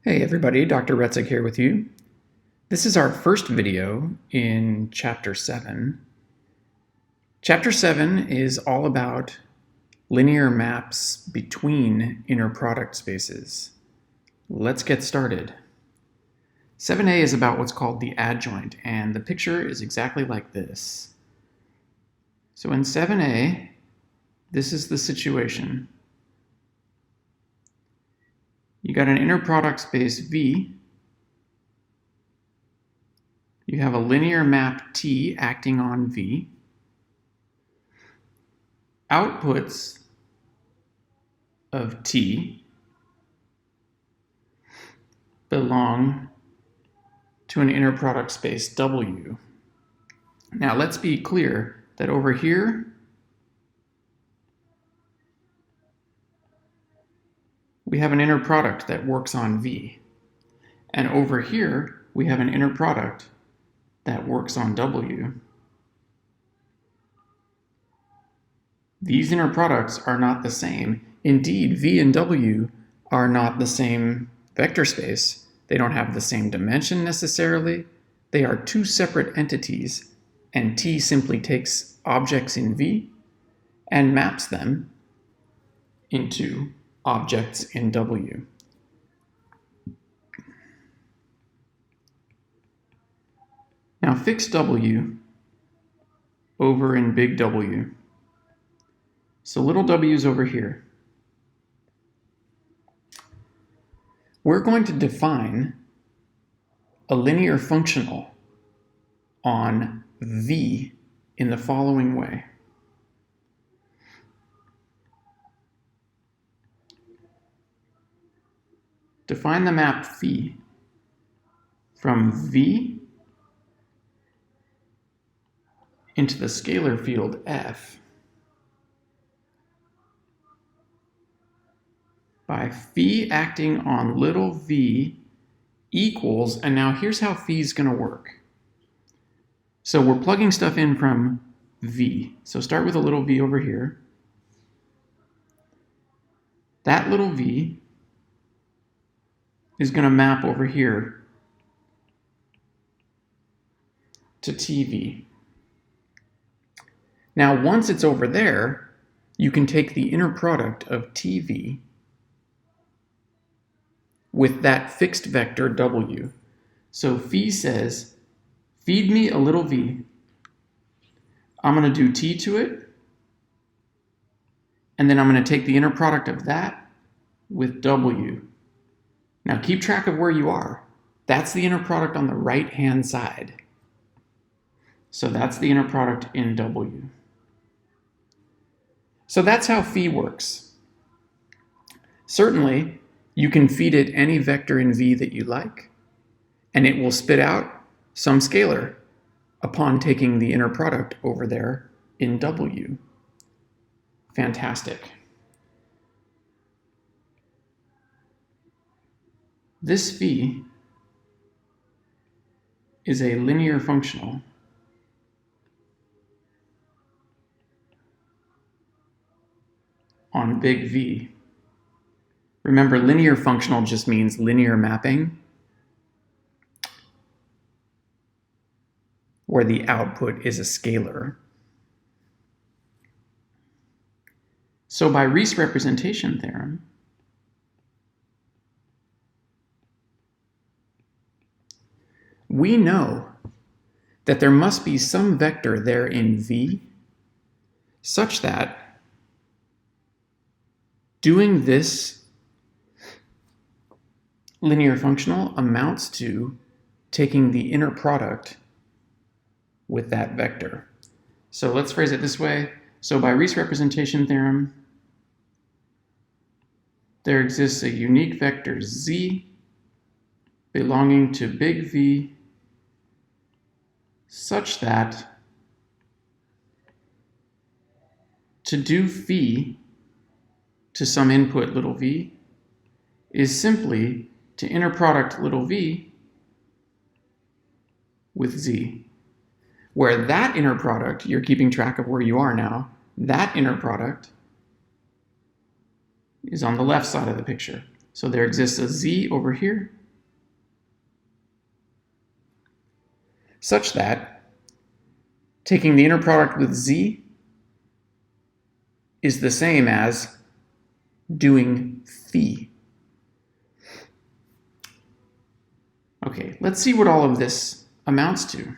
Hey everybody, Dr. Riesz here with you. This is our first video in Chapter 7. Chapter 7 is all about linear maps between inner product spaces. Let's get started. 7a is about what's called the adjoint, and the picture is exactly like this. So in 7a, this is the situation. You got an inner product space V. You have a linear map T acting on V. Outputs of T belong to an inner product space W. Now let's be clear that over here, we have an inner product that works on V. And over here, we have an inner product that works on W. These inner products are not the same. Indeed, V and W are not the same vector space. They don't have the same dimension necessarily. They are two separate entities, and T simply takes objects in V and maps them into objects in W. Now fix W over in big W. So little w is over here. We're going to define a linear functional on V in the following way. Define the map phi from V into the scalar field F by phi acting on little v equals, and now here's how phi is going to work. So we're plugging stuff in from V. So start with a little v over here. That little v is going to map over here to TV. Now once it's over there, you can take the inner product of TV with that fixed vector W. So phi says, feed me a little v. I'm going to do t to it, and then I'm going to take the inner product of that with W. Now keep track of where you are. That's the inner product on the right-hand side. So that's the inner product in W. So that's how phi works. Certainly, you can feed it any vector in V that you like, and it will spit out some scalar upon taking the inner product over there in W. Fantastic. This phi is a linear functional on big V. Remember, linear functional just means linear mapping, where the output is a scalar. So by Riesz representation theorem, we know that there must be some vector there in V such that doing this linear functional amounts to taking the inner product with that vector. So let's phrase it this way. So by Riesz representation theorem, there exists a unique vector Z belonging to big V such that to do phi to some input little v is simply to inner product little v with z, where that inner product, you're keeping track of where you are now, that inner product is on the left side of the picture. So there exists a z over here, such that taking the inner product with z is the same as doing phi. Okay, let's see what all of this amounts to.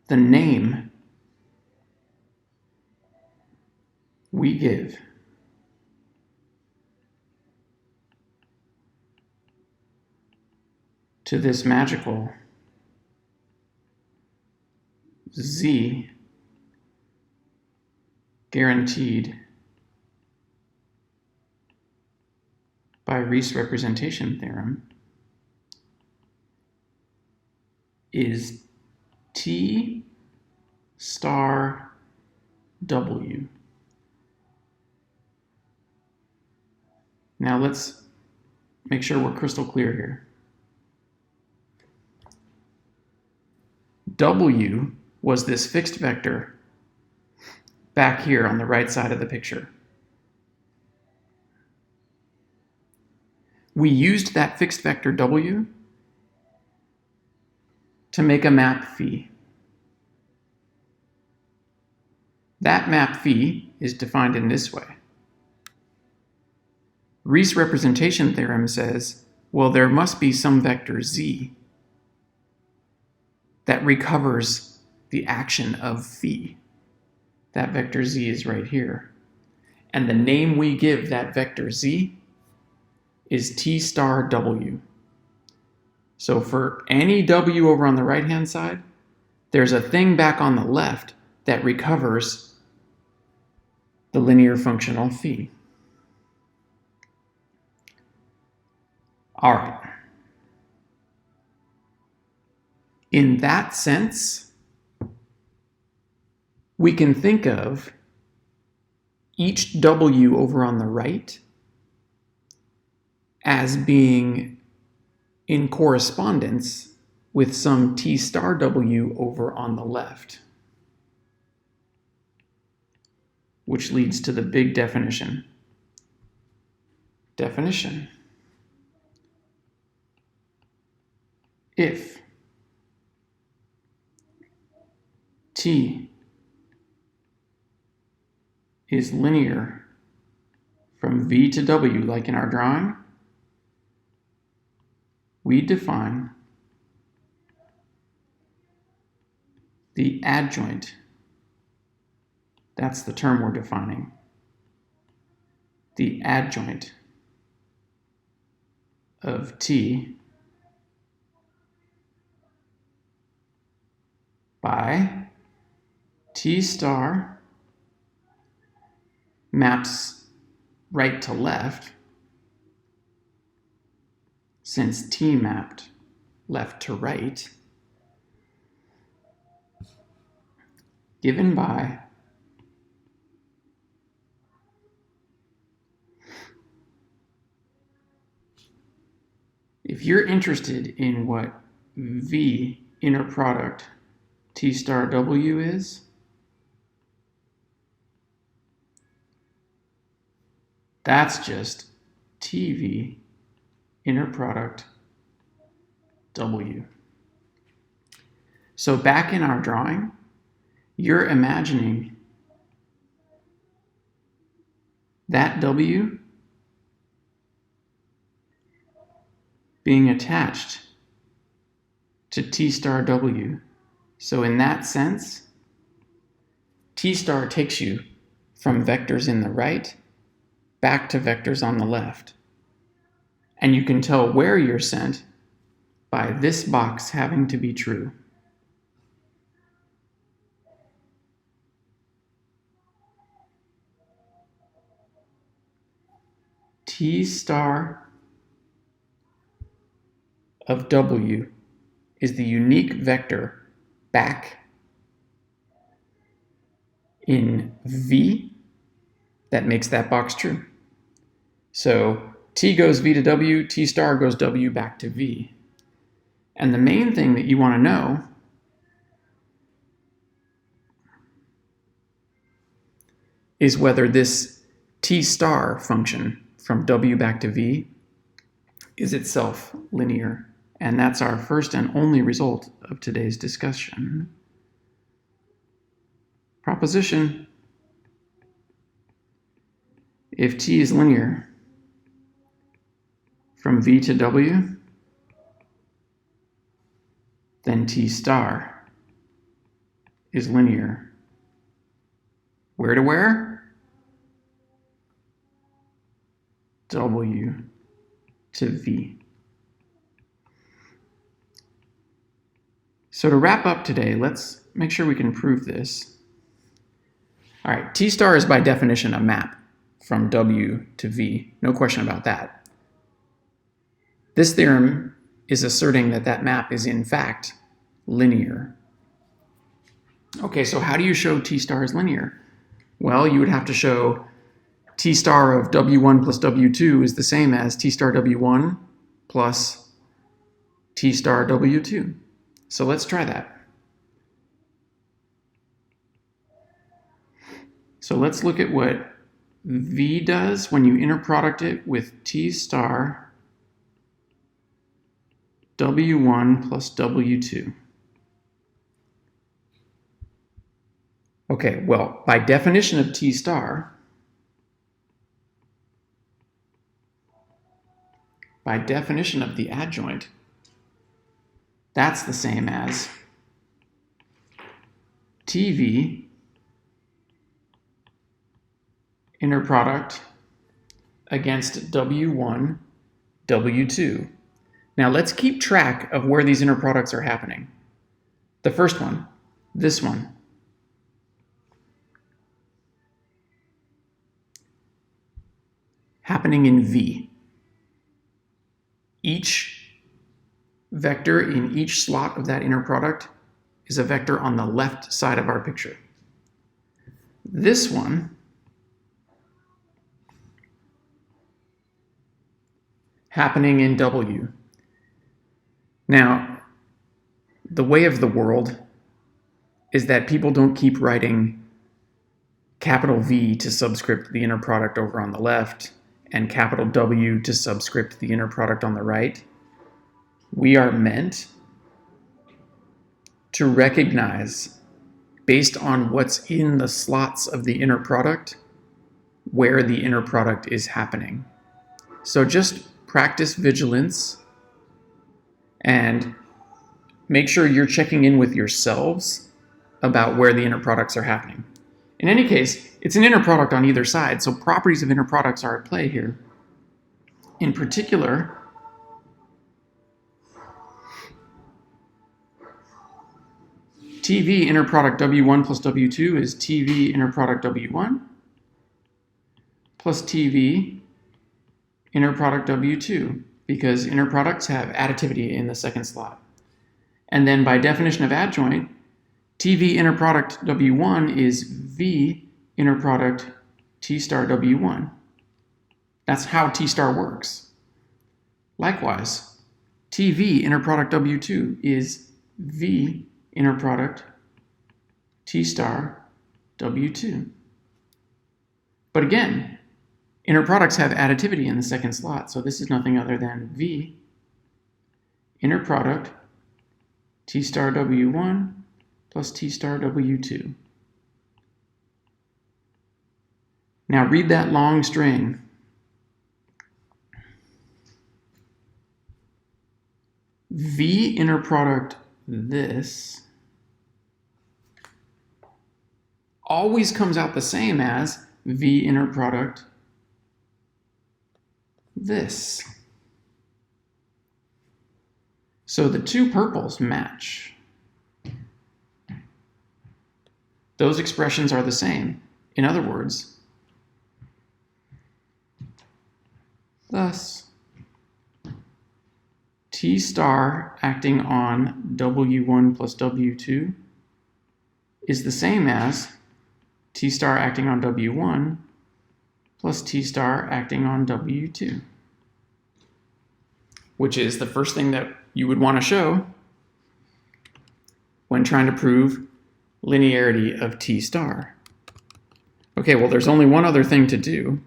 The name we give to this magical z guaranteed by Riesz representation theorem is T star W. Now let's make sure we're crystal clear here. W was this fixed vector back here on the right side of the picture. We used that fixed vector W to make a map phi. That map phi is defined in this way. Riesz representation theorem says, well, there must be some vector z that recovers the action of phi. That vector z is right here. And the name we give that vector z is T star W. So for any W over on the right-hand side, there's a thing back on the left that recovers the linear functional phi. All right. In that sense, we can think of each W over on the right as being in correspondence with some T star W over on the left, which leads to the big definition. Definition. If T is linear from V to W, like in our drawing, we define the adjoint. That's the term we're defining. The adjoint of T by T star maps right to left, since T mapped left to right, given by if you're interested in what V inner product T star W is, that's just TV inner product W. So back in our drawing, you're imagining that W being attached to T star W. So in that sense, T star takes you from vectors in the right back to vectors on the left. And you can tell where you're sent by this box having to be true. T star of W is the unique vector back in V that makes that box true. So T goes V to W, T star goes W back to V. And the main thing that you want to know is whether this T star function from W back to V is itself linear. And that's our first and only result of today's discussion. Proposition: if T is linear from V to W, then T star is linear. Where to where? W to V. So to wrap up today, let's make sure we can prove this. All right, T star is by definition a map from W to V. No question about that. This theorem is asserting that that map is in fact linear. Okay, so how do you show T star is linear? Well, you would have to show T star of W1 plus W2 is the same as T star W1 plus T star W2. So let's try that. So let's look at what V does when you inner product it with T star W1 plus W2. Okay, well, by definition of T star, by definition of the adjoint, that's the same as TV inner product against W1, W2. Now let's keep track of where these inner products are happening. The first one, this one. Happening in V. Each vector in each slot of that inner product is a vector on the left side of our picture. This one happening in W. Now, the way of the world is that people don't keep writing capital V to subscript the inner product over on the left and capital W to subscript the inner product on the right. We are meant to recognize, based on what's in the slots of the inner product, where the inner product is happening. So just practice vigilance and make sure you're checking in with yourselves about where the inner products are happening. In any case, it's an inner product on either side, so properties of inner products are at play here. In particular, TV inner product W1 plus W2 is TV inner product W1 plus TV inner product W2, because inner products have additivity in the second slot. And then by definition of adjoint, TV inner product W1 is V inner product T star W1. That's how T star works. Likewise, TV inner product W2 is V inner product T star W2. But again, inner products have additivity in the second slot, so this is nothing other than V inner product T star W1 plus T star W2. Now read that long string. V inner product this always comes out the same as V inner product this. So the two purples match. Those expressions are the same. In other words, thus, T star acting on W1 plus W2 is the same as T star acting on W1 plus T star acting on W2, which is the first thing that you would want to show when trying to prove linearity of T star. Okay, well, there's only one other thing to do.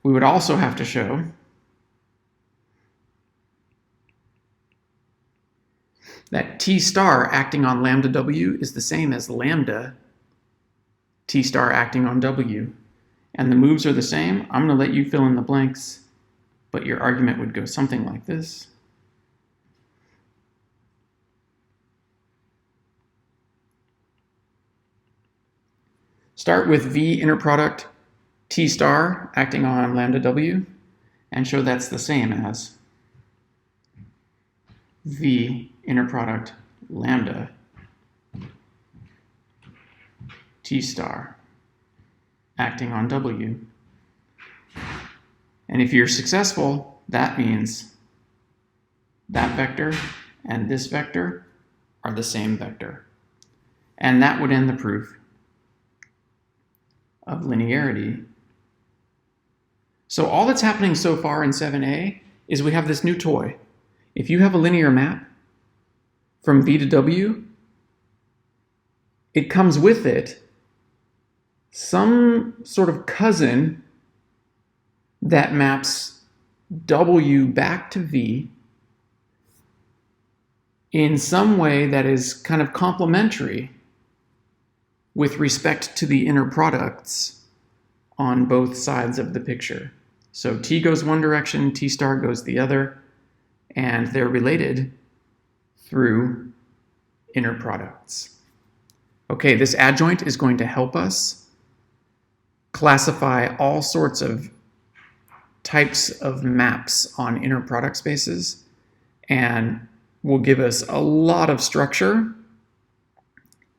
We would also have to show that T star acting on lambda W is the same as lambda T star acting on W. And the moves are the same. I'm going to let you fill in the blanks, but your argument would go something like this. Start with V inner product T star acting on lambda W and show that's the same as V inner product lambda T star acting on W. And if you're successful, that means that vector and this vector are the same vector. And that would end the proof of linearity. So all that's happening so far in 7a is we have this new toy. If you have a linear map from V to W, it comes with it some sort of cousin that maps W back to V in some way that is kind of complementary with respect to the inner products on both sides of the picture. So T goes one direction, T star goes the other, and they're related through inner products. Okay, this adjoint is going to help us classify all sorts of types of maps on inner product spaces and will give us a lot of structure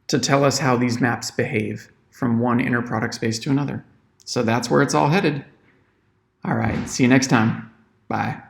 to tell us how these maps behave from one inner product space to another. So that's where it's all headed. All right, see you next time. Bye.